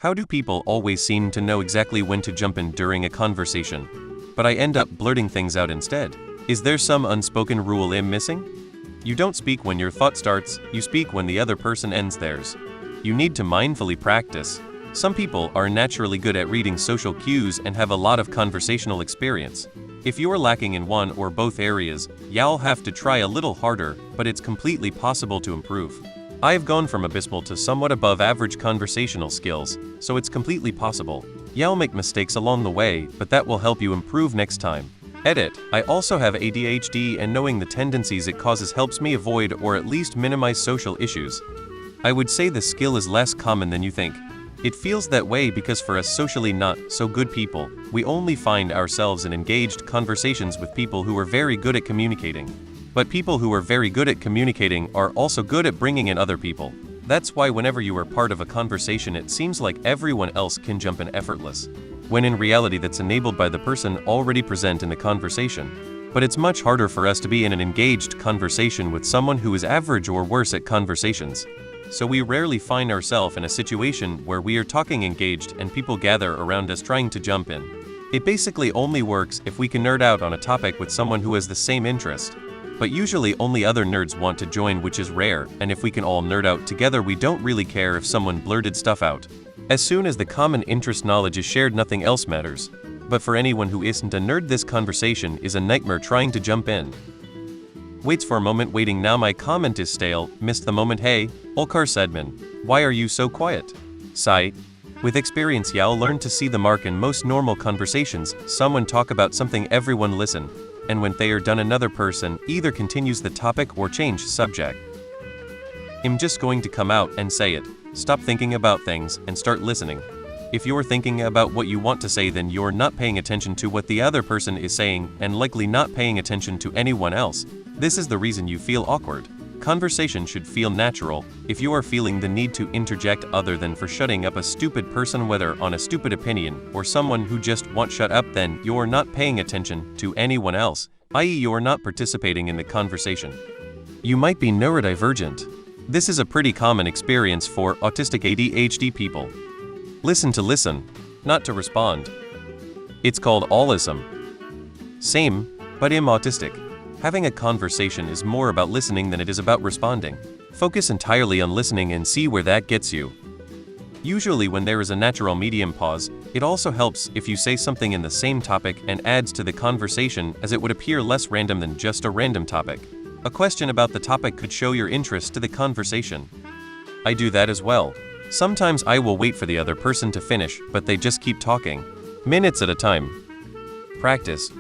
How do people always seem to know exactly when to jump in during a conversation, but I end up blurting things out instead? Is there some unspoken rule I'm missing? You don't speak when your thought starts, you speak when the other person ends theirs. You need to mindfully practice. Some people are naturally good at reading social cues and have a lot of conversational experience. If you're lacking in one or both areas, you'll have to try a little harder, but it's completely possible to improve. I've gone from abysmal to somewhat above average conversational skills, so it's completely possible. You'll make mistakes along the way, but that will help you improve next time. Edit. I also have ADHD, and knowing the tendencies it causes helps me avoid or at least minimize social issues. I would say the skill is less common than you think. It feels that way because for us socially not so good people, we only find ourselves in engaged conversations with people who are very good at communicating. But people who are very good at communicating are also good at bringing in other people. That's why whenever you are part of a conversation it seems like everyone else can jump in effortless, when in reality that's enabled by the person already present in the conversation. But it's much harder for us to be in an engaged conversation with someone who is average or worse at conversations. So we rarely find ourselves in a situation where we are talking engaged and people gather around us trying to jump in. It basically only works if we can nerd out on a topic with someone who has the same interest. But usually only other nerds want to join, which is rare, and if we can all nerd out together we don't really care if someone blurted stuff out. As soon as the common interest knowledge is shared, nothing else matters. But for anyone who isn't a nerd, this conversation is a nightmare trying to jump in. Waits for a moment, waiting now, my comment is stale, missed the moment, hey, Olkar Sedman, why are you so quiet? Sigh. With experience you'll learn to see the mark in most normal conversations, someone talk about something, everyone listen, and when they are done another person either continues the topic or change subject. I'm just going to come out and say it. Stop thinking about things and start listening. If you're thinking about what you want to say, then you're not paying attention to what the other person is saying and likely not paying attention to anyone else. This is the reason you feel awkward. Conversation should feel natural. If you are feeling the need to interject other than for shutting up a stupid person, whether on a stupid opinion or someone who just won't shut up, then you're not paying attention to anyone else, i.e. you're not participating in the conversation. You might be neurodivergent. This is a pretty common experience for autistic ADHD people. Listen to listen, not to respond. It's called allism. Same, but I'm autistic. Having a conversation is more about listening than it is about responding. Focus entirely on listening and see where that gets you. Usually when there is a natural medium pause, it also helps if you say something in the same topic and adds to the conversation, as it would appear less random than just a random topic. A question about the topic could show your interest to the conversation. I do that as well. Sometimes I will wait for the other person to finish, but they just keep talking, minutes at a time. Practice.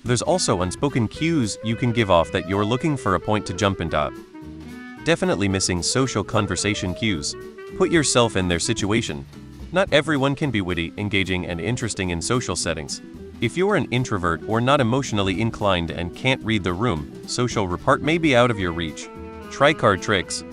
There's also unspoken cues you can give off that you're looking for a point to jump in. Definitely missing social conversation cues. Put yourself in their situation. Not everyone can be witty, engaging, and interesting in social settings. If you're an introvert or not emotionally inclined and can't read the room, social repart may be out of your reach. Try card tricks.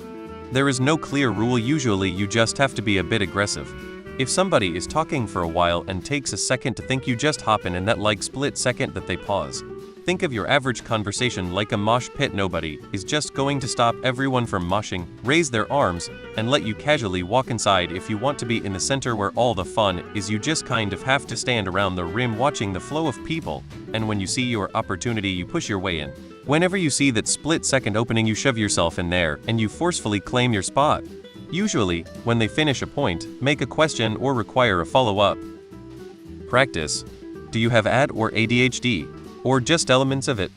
There is no clear rule, usually you just have to be a bit aggressive. If somebody is talking for a while and takes a second to think, you just hop in, and that split second that they pause. Think of your average conversation like a mosh pit. Nobody is just going to stop everyone from moshing, raise their arms, and let you casually walk inside. If you want to be in the center where all the fun is, you just kind of have to stand around the rim watching the flow of people, and when you see your opportunity you push your way in. Whenever you see that split second opening you shove yourself in there and you forcefully claim your spot. Usually, when they finish a point, make a question or require a follow-up. Practice. Do you have AD or ADHD? Or just elements of it?